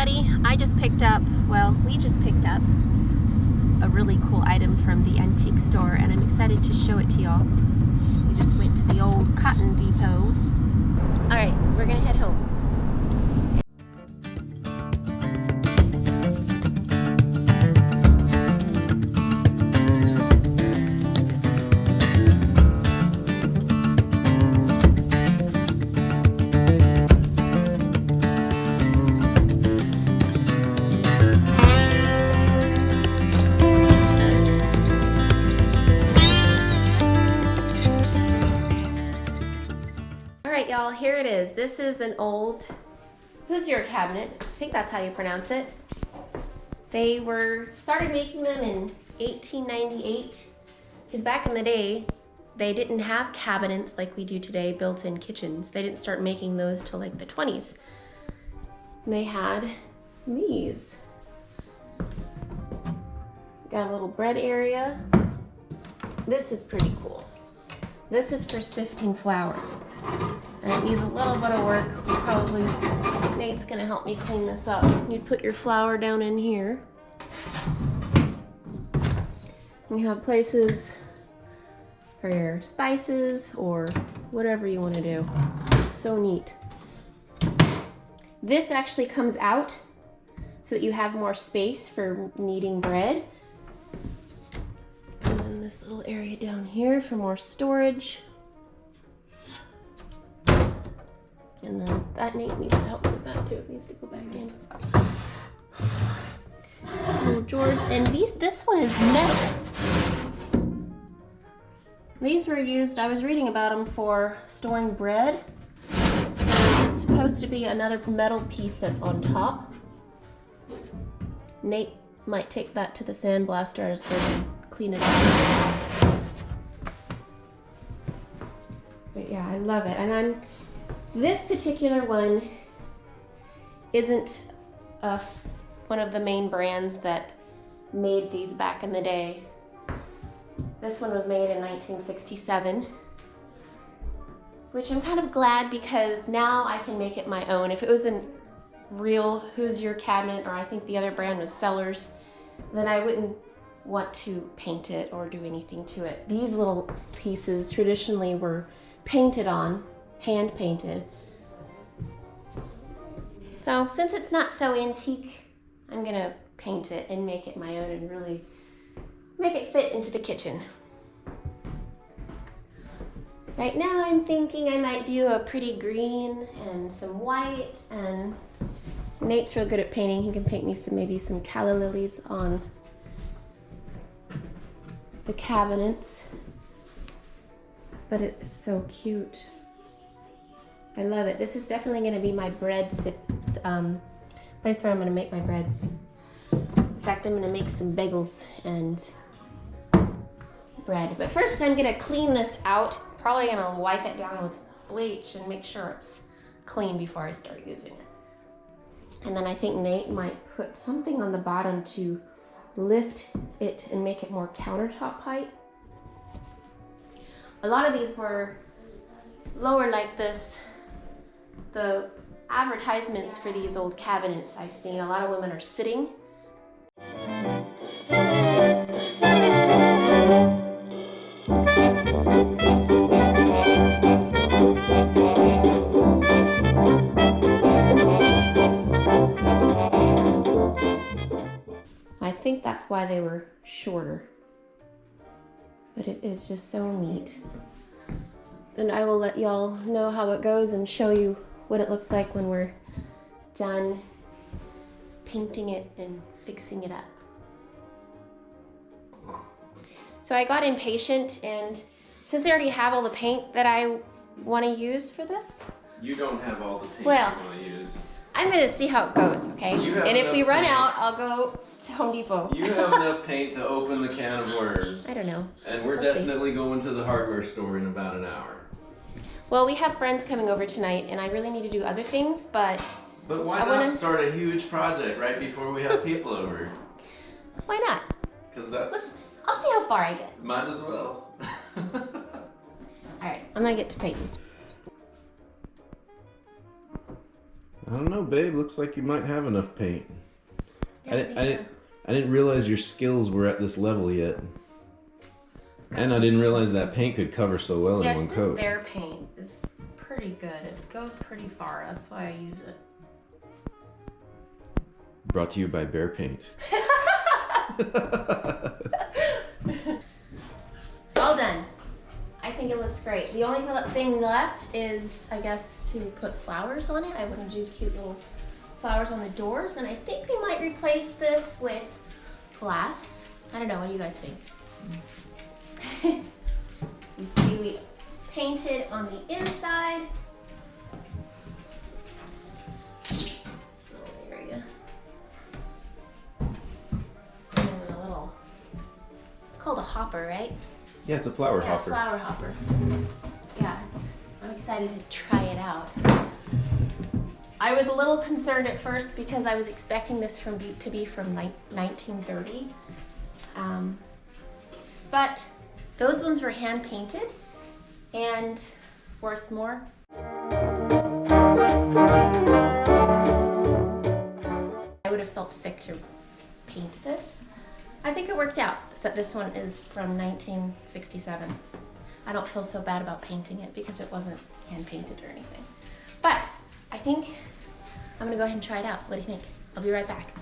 everybody. I just picked up, well, we just picked up a really cool item from the antique store, and I'm excited to show it to y'all. We just went to the old Cotton Depot. All right, we're gonna head home. Y'all, here it is. This is an old Hoosier cabinet. I think that's how you pronounce it. They started making them in 1898 because back in the day they didn't have cabinets like we do today, built-in kitchens. They didn't start making those till like the 20s. They had these. Got a little bread area. This is pretty cool. This is for sifting flour. And it needs a little bit of work. Probably Nate's gonna help me clean this up. You'd put your flour down in here. And you have places for your spices or whatever you want to do. It's so neat. This actually comes out so that you have more space for kneading bread. And then this little area down here for more storage. And then that Nate needs to help me with that too. It needs to go back in. Little drawers, and this one is metal. These were used, I was reading about them for storing bread. There's supposed to be another metal piece that's on top. Nate might take that to the sandblaster as they clean it up. But yeah, I love it. And this particular one isn't one of the main brands that made these back in the day. This one was made in 1967, which I'm kind of glad because now I can make it my own. If it was a real Hoosier cabinet, or I think the other brand was Sellers, then I wouldn't want to paint it or do anything to it. These little pieces traditionally were painted on, hand painted. So since it's not so antique, I'm gonna paint it and make it my own and really make it fit into the kitchen. Right now I'm thinking I might do a pretty green and some white, and Nate's real good at painting. He can paint me maybe some calla lilies on the cabinets. But it's so cute. I love it. This is definitely going to be my bread place where I'm going to make my breads. In fact, I'm going to make some bagels and bread. But first I'm going to clean this out. Probably going to wipe it down with bleach and make sure it's clean before I start using it. And then I think Nate might put something on the bottom to lift it and make it more countertop height. A lot of these were lower like this. The advertisements for these old cabinets I've seen, a lot of women are sitting. I think that's why they were shorter. But it is just so neat. And I will let y'all know how it goes and show you what it looks like when we're done painting it and fixing it up. So I got impatient, and since I already have all the paint that I want to use for this. You don't have all the paint you want to use. I'm going to see how it goes, okay? And if we run out, I'll go to Home Depot. You have enough paint to open the can of worms. I don't know. And we're definitely going to the hardware store in about an hour. Well, we have friends coming over tonight, and I really need to do other things, but... But why not start a huge project right before we have people over? Why not? Because that's... I'll see how far I get. Might as well. Alright, I'm gonna get to painting. don't know, babe. Looks like you might have enough paint. Yeah, I didn't realize your skills were at this level yet. And I didn't realize that paint could cover so well in one coat. Yes, this bear paint is pretty good. It goes pretty far. That's why I use it. Brought to you by Bear Paint. All done. I think it looks great. The only thing left is, I guess, to put flowers on it. I want to do cute little flowers on the doors, and I think we might replace this with glass. I don't know. What do you guys think? You see, we painted on the inside. This little area. And a little. It's called a hopper, right? Yeah, it's a flower hopper. Flower hopper. Yeah, I'm excited to try it out. I was a little concerned at first because I was expecting this to be from 1930. But those ones were hand painted and worth more. I would have felt sick to paint this. I think it worked out. Except this one is from 1967. I don't feel so bad about painting it because it wasn't hand painted or anything. But I think I'm gonna go ahead and try it out. What do you think? I'll be right back.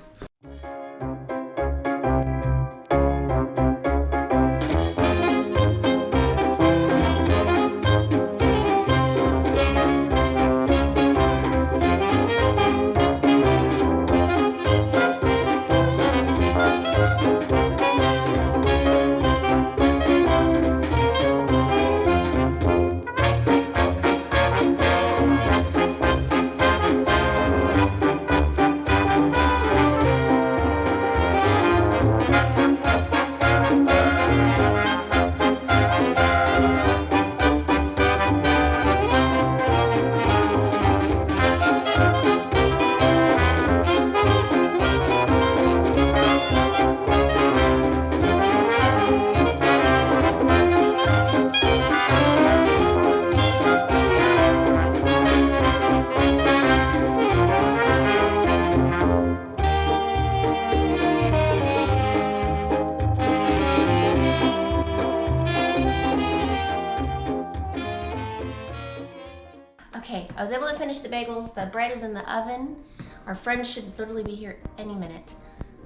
Okay, I was able to finish the bagels. The bread is in the oven. Our friends should literally be here any minute.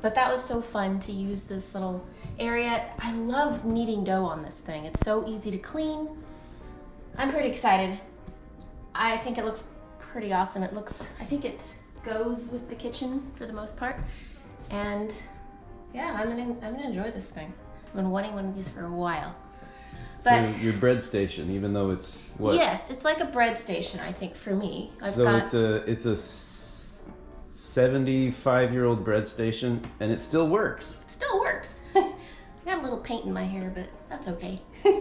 But that was so fun to use this little area. I love kneading dough on this thing. It's so easy to clean. I'm pretty excited. I think it looks pretty awesome. I think it goes with the kitchen for the most part. And yeah, I'm gonna enjoy this thing. I've been wanting one of these for a while. So your bread station, even though it's what? Yes, it's like a bread station, I think, for me. It's a 75-year-old bread station, and it still works. It still works. I got a little paint in my hair, but that's okay. For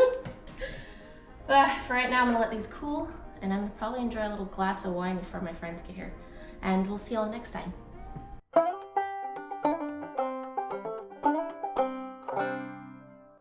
right now, I'm gonna let these cool, and I'm gonna probably enjoy a little glass of wine before my friends get here. And we'll see y'all next time.